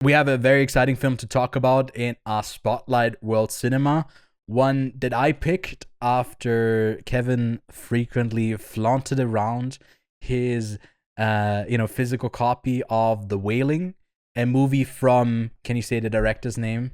we have a very exciting film to talk about in our Spotlight World Cinema. One that I picked after Kevin frequently flaunted around his, physical copy of The Wailing, a movie from, can you say the director's name?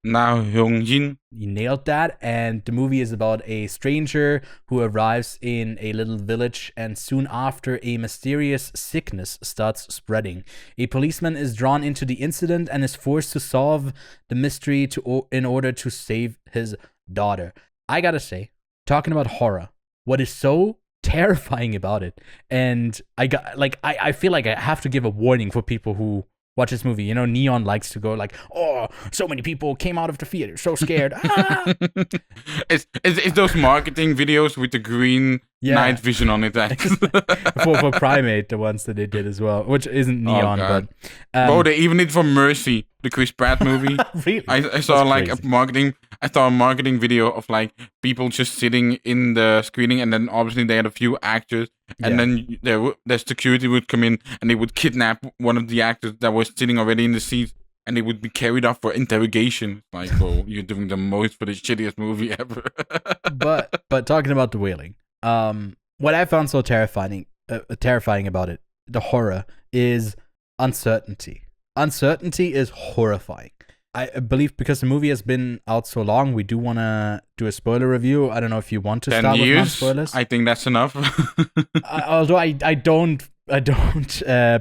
Now Hyung-jin. You nailed that. And the movie is about a stranger who arrives in a little village, and soon after, a mysterious sickness starts spreading. A policeman is drawn into the incident and is forced to solve the mystery in order to save his daughter. I gotta say, talking about horror, what is so terrifying about it, and I feel like I have to give a warning for people who watch this movie. Neon likes to go like, "Oh, so many people came out of the theater, so scared." It's those marketing videos with the green night vision on it. for Primate, the ones that they did as well, which isn't Neon, but they even did for Mercy, the Chris Pratt movie. Really? I saw like a marketing video of like people just sitting in the screening, and then obviously they had a few actors, and then the security would come in and they would kidnap one of the actors that was sitting already in the seat, and they would be carried off for interrogation. Like, oh, you're doing the most for the shittiest movie ever. but talking about The Wailing, what I found so terrifying about it, the horror, is uncertainty. Uncertainty is horrifying. I believe because the movie has been out so long, we do want to do a spoiler review. I don't know if you want to 10 start years, with non-spoilers. I think that's enough. Although I don't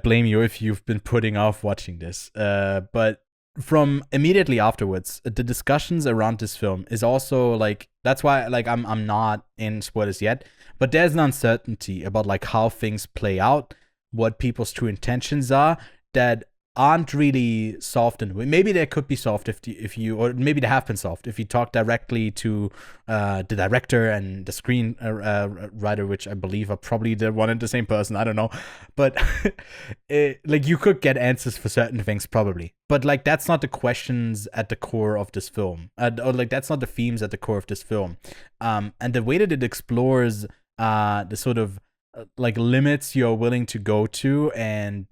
blame you if you've been putting off watching this. But from immediately afterwards, the discussions around this film is also like, that's why like I'm not in spoilers yet. But there's an uncertainty about like how things play out, what people's true intentions are, that aren't really solved in a way. Maybe they could be solved if you, or maybe they have been solved if you talk directly to the director and the screen writer, which I believe are probably the one and the same person. I don't know, but like you could get answers for certain things probably, but like that's not the questions at the core of this film, or like that's not the themes at the core of this film, and the way that it explores the sort of like limits you're willing to go to, and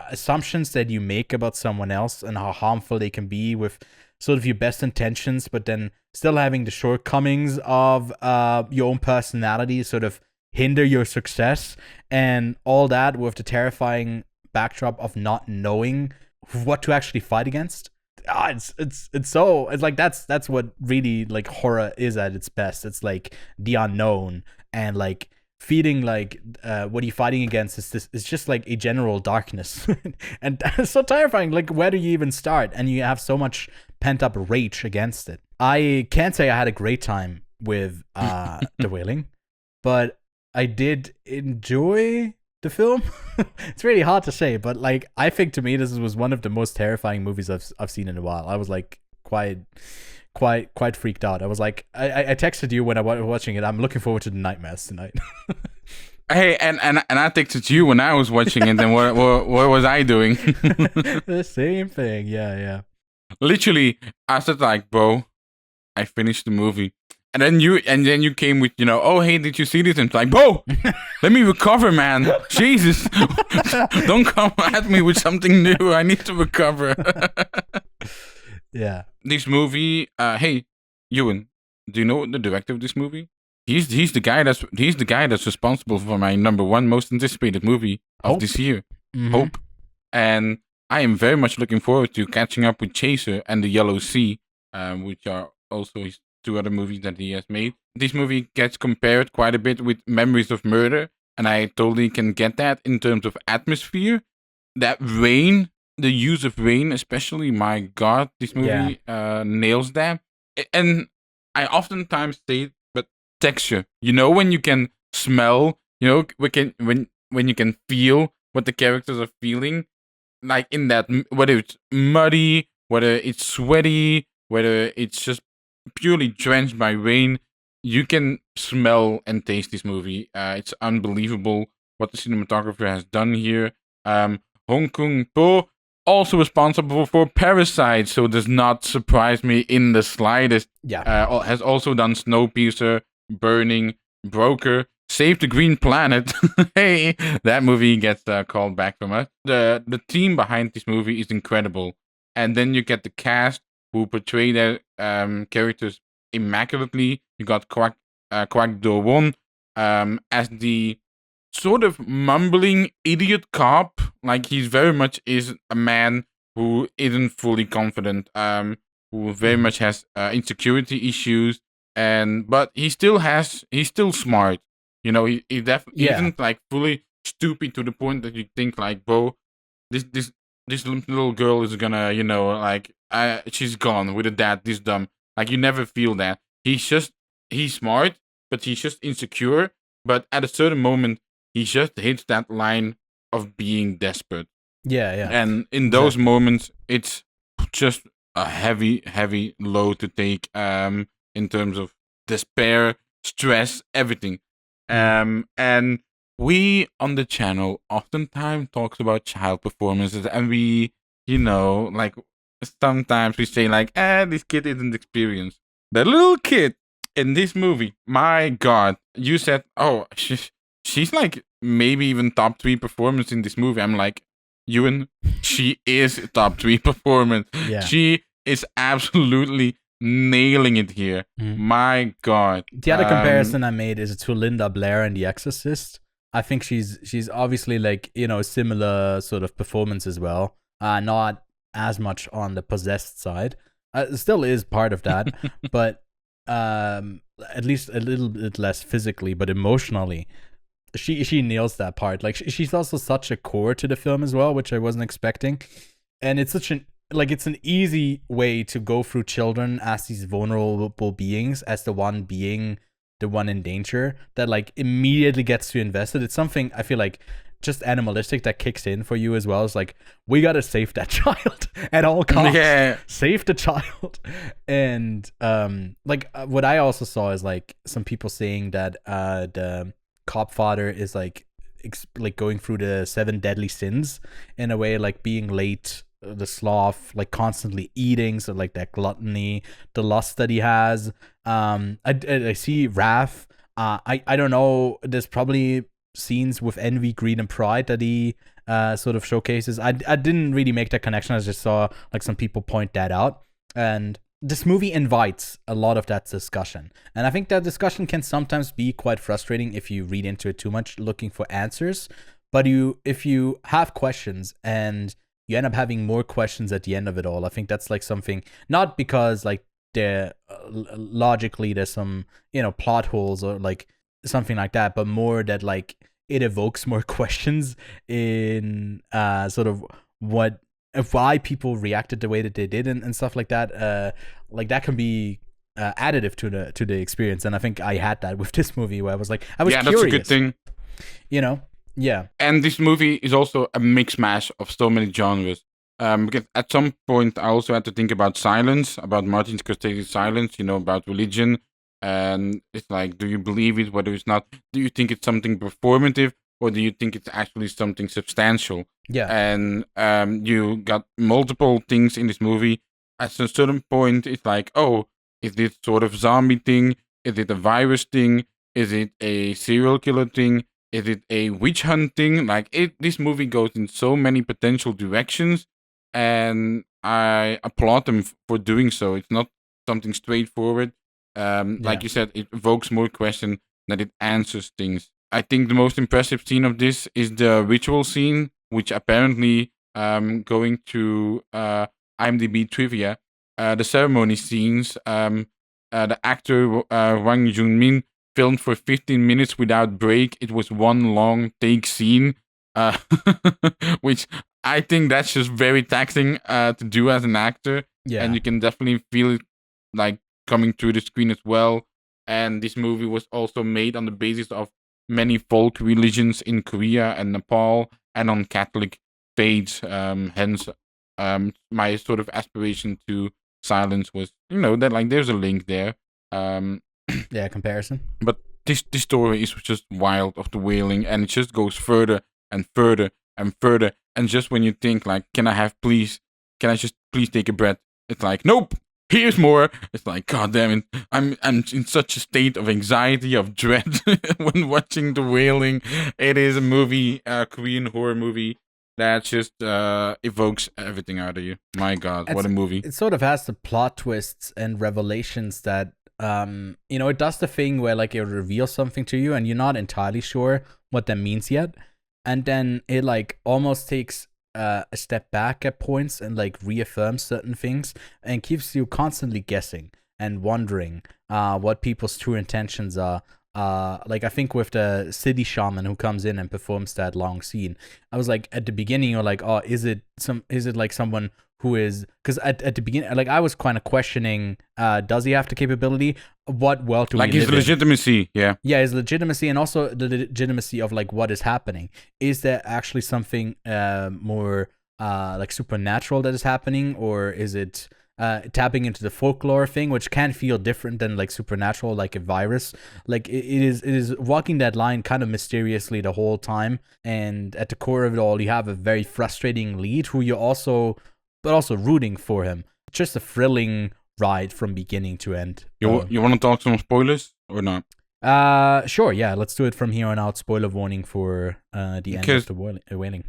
assumptions that you make about someone else and how harmful they can be with sort of your best intentions, but then still having the shortcomings of your own personality sort of hinder your success, and all that with the terrifying backdrop of not knowing what to actually fight against. It's like that's what really like horror is at its best. It's like the unknown, and like feeding like what you're fighting against is just like a general darkness. And it's so terrifying. Like, where do you even start? And you have so much pent up rage against it. I can't say I had a great time with The Wailing, but I did enjoy the film. It's really hard to say, but like I think to me this was one of the most terrifying movies I've seen in a while. I was like quite freaked out. I was like, I texted you when I was watching it. I'm looking forward to the nightmares tonight. Hey, and I texted you when I was watching it. And what was I doing? The same thing. Yeah. Literally, I said like, bro, I finished the movie, and then you came with, oh hey, did you see this? And it's like, bro, let me recover, man. Jesus, don't come at me with something new. I need to recover. Yeah. This movie, hey, Ewan, do you know the director of this movie? He's the guy that's responsible for my number one most anticipated movie of this year, Hope. And I am very much looking forward to catching up with Chaser and The Yellow Sea, which are also his two other movies that he has made. This movie gets compared quite a bit with Memories of Murder, and I totally can get that in terms of atmosphere. That rain, the use of rain especially, my God, this movie nails that. And I oftentimes say, but texture, when you can smell, when you can feel what the characters are feeling, like in that, whether it's muddy, whether it's sweaty, whether it's just purely drenched by rain, you can smell and taste this movie. It's unbelievable what the cinematographer has done here. Hong Kong-po, also responsible for Parasite, so does not surprise me in the slightest. Yeah. Has also done Snowpiercer, Burning, Broker. Save the Green Planet. Hey, that movie gets called back from us. The team behind this movie is incredible, and then you get the cast who portray their characters immaculately. You got Kwak Do-won as the sort of mumbling idiot cop. Like he's very much is a man who isn't fully confident. Who very much has insecurity issues, but he's still smart. You know, he definitely isn't like fully stupid to the point that you think like, bro, this little girl is gonna, like she's gone with a dad this dumb. Like you never feel that. He's smart, but he's just insecure. But at a certain moment, he just hits that line of being desperate. Yeah. And in those moments, it's just a heavy load to take in terms of despair, stress, everything. And we on the channel oftentimes talks about child performances, and we, like sometimes we say like, this kid isn't experienced. The little kid in this movie, my God, you said, oh, she's like maybe even top 3 performance in this movie. I'm like, Ewan, she is top 3 performance. Yeah. She is absolutely nailing it here. My God. The other comparison I made is to Linda Blair in The Exorcist. I think she's obviously like, similar sort of performance as well. Not as much on the possessed side. Still is part of that, but at least a little bit less physically, but emotionally. She nails that part. Like she's also such a core to the film as well, which I wasn't expecting. And it's such it's an easy way to go through children as these vulnerable beings, as the one being the one in danger, that like immediately gets you invested. It's something I feel like just animalistic that kicks in for you as well. It's like, we gotta save that child at all costs. Yeah. Save the child. And what I also saw is like some people saying that the cop father is like going through the 7 deadly sins in a way, like being late, the sloth, like constantly eating, so like that gluttony, the lust that he has. I see Graf. I don't know. There's probably scenes with envy, greed, and pride that he sort of showcases. I didn't really make that connection. I just saw like some people point that out, and this movie invites a lot of that discussion. And I think that discussion can sometimes be quite frustrating if you read into it too much, looking for answers. But if you have questions and you end up having more questions at the end of it all, I think that's like something, not because like there logically there's some plot holes or like something like that, but more that like it evokes more questions in sort of why people reacted the way that they did and stuff like that. Like that can be additive to the experience, and I think I had that with this movie where I was curious. That's a good thing. Yeah. And this movie is also a mix mash of so many genres. Because at some point I also had to think about Silence, about Martin Scorsese's Silence, about religion. And it's like, do you believe it, whether it's not? Do you think it's something performative, or do you think it's actually something substantial? Yeah. And you got multiple things in this movie. At a certain point, it's like, oh, is this sort of zombie thing? Is it a virus thing? Is it a serial killer thing? Is it a witch hunt thing? Like, this movie goes in so many potential directions, and I applaud them for doing so. It's not something straightforward. Like you said, it evokes more questions than it answers things. I think the most impressive scene of this is the ritual scene, which apparently, going to IMDb trivia, the ceremony scenes, the actor Wang Junmin filmed for 15 minutes without break. It was one long take scene, which I think that's just very taxing to do as an actor. Yeah. And you can definitely feel it like coming through the screen as well. And this movie was also made on the basis of many folk religions in Korea and Nepal, and on Catholic faiths. Hence, my sort of aspiration to Silence was, that like there's a link there. Comparison. But this story is just wild of the Wailing, and it just goes further and further and further. And just when you think like, can I just please take a breath? It's like, nope, here's more. It's like, God damn it, I'm in such a state of anxiety, of dread when watching The Wailing. It is a movie, a Korean horror movie that just evokes everything out of you. My God, what a movie! It sort of has the plot twists and revelations that it does the thing where like it reveals something to you and you're not entirely sure what that means yet, and then it like almost takes a step back at points and like reaffirms certain things and keeps you constantly guessing and wondering what people's true intentions are. Like I think with the city shaman who comes in and performs that long scene, I was like at the beginning you're like, oh, is it like someone who is, because at the beginning, like I was kind of questioning, does he have the capability? What world do like we his live legitimacy? in? Yeah, his legitimacy, and also the legitimacy of like what is happening. Is there actually something more like supernatural that is happening, or is it tapping into the folklore thing, which can feel different than like supernatural, like a virus? Like it is walking that line kind of mysteriously the whole time, and at the core of it all, you have a very frustrating lead who you're also rooting for him. Just a thrilling ride from beginning to end. You want to talk some spoilers or not? Sure, yeah. Let's do it from here on out. Spoiler warning for the end of the Wailing.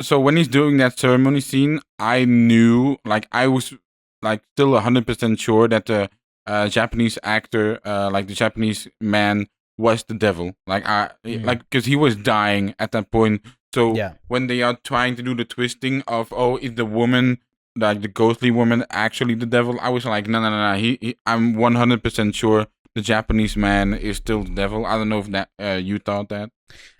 So when he's doing that ceremony scene, I knew, like I was like still 100% sure that the Japanese actor, like the Japanese man, was the devil. Like like because he was dying at that point. So when they are trying to do the twisting of, oh, is the woman, like the ghostly woman, actually the devil? I was like, no. I'm 100% sure the Japanese man is still the devil. I don't know if that you thought that.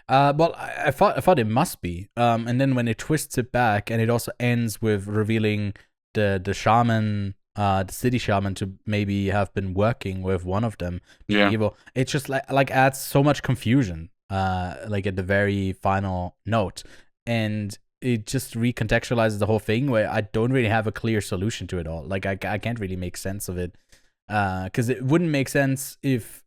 Well, I thought it must be. And then when it twists it back, and it also ends with revealing the shaman, the city shaman, to maybe have been working with one of them being evil. It's just like adds so much confusion. Like at the very final note, and it just recontextualizes the whole thing where I don't really have a clear solution to it all. Like I can't really make sense of it, because it wouldn't make sense if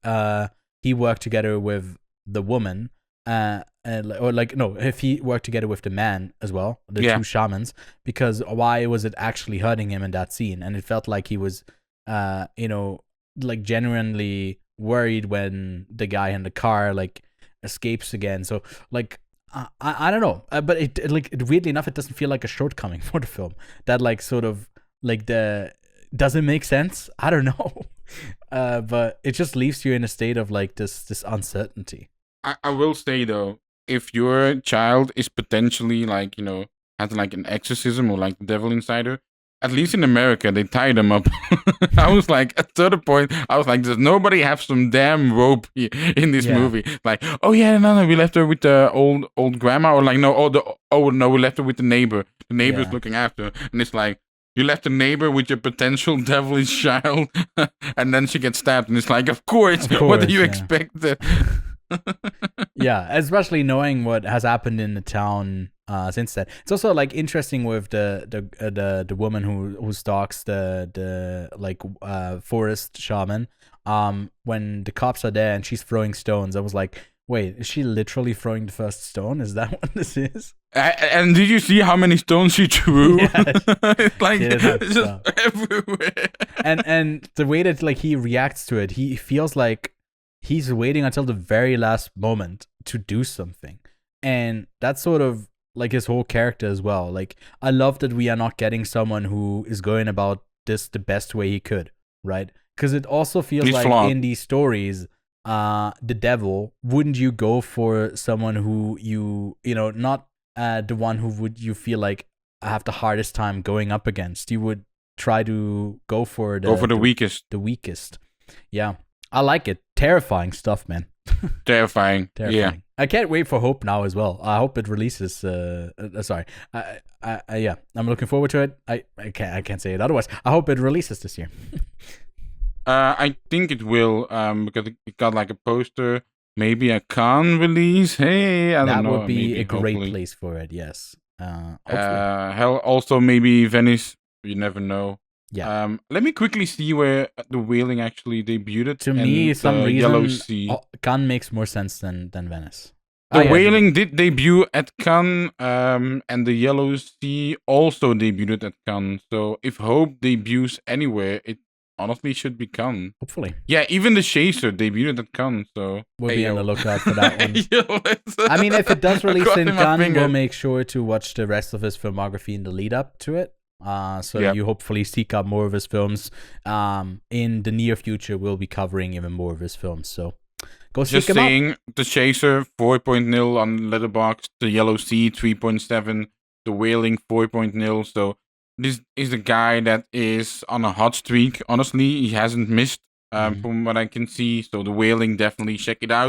he worked together with the woman, if he worked together with the man as well, the two shamans, because why was it actually hurting him in that scene? And it felt like he was like genuinely worried when the guy in the car like escapes again. So like I don't know, but it weirdly enough, it doesn't feel like a shortcoming for the film. That like sort of like does it make sense? I don't know. But it just leaves you in a state of like this uncertainty. I will say though, if your child is potentially like, has like an exorcism or like the devil inside her, at least in America, they tie them up. I was like, at a certain point, I was like, does nobody have some damn rope in this movie? Like, oh yeah, no, we left her with the old grandma, or like, no, we left her with the neighbor. The neighbor's looking after her. And it's like, you left the neighbor with your potential devilish child, and then she gets stabbed, and it's like, of course what do you expect? Yeah, especially knowing what has happened in the town since then. It's also like interesting with the woman who stalks the like forest shaman. When the cops are there and she's throwing stones, I was like, wait, is she literally throwing the first stone? Is that what this is? And did you see how many stones she threw? It's like it's just everywhere. And the way that like he reacts to it, he feels like he's waiting until the very last moment to do something. And that's sort of like his whole character as well. Like, I love that we are not getting someone who is going about this the best way he could, right? Because it also feels he's like flawed. In these stories, the devil, wouldn't you go for someone who not the one who would you feel like have the hardest time going up against? You would try to go for the weakest. The weakest. Yeah. I like it. Terrifying stuff, man. Terrifying. Yeah. I can't wait for Hope now as well. I hope it releases. Sorry. Yeah. I'm looking forward to it. I can't say it otherwise. I hope it releases this year. I think it will. Because it got like a poster. Maybe a Cannes release. Hey, I don't know. That would be maybe, a great place for it. Yes. Hell, also maybe Venice. You never know. Yeah. Let me quickly see where The Wailing actually debuted. To me, some reason, Yellow Sea. Cannes makes more sense than Venice. The Wailing did debut at Cannes, and the Yellow Sea also debuted at Cannes. So if Hope debuts anywhere, it honestly should be Cannes. Hopefully. Yeah, even The Chaser debuted at Cannes, so... We'll be on the lookout for that one. I mean, if it does release in Cannes, we'll make sure to watch the rest of his filmography in the lead up to it. You hopefully seek out more of his films. In the near future, we'll be covering even more of his films, so... Go Just seek saying, The Chaser 4.0 on Letterboxd, The Yellow Sea 3.7, The Wailing 4.0. So this is a guy that is on a hot streak. Honestly, he hasn't missed from what I can see. So The Wailing, definitely check it out.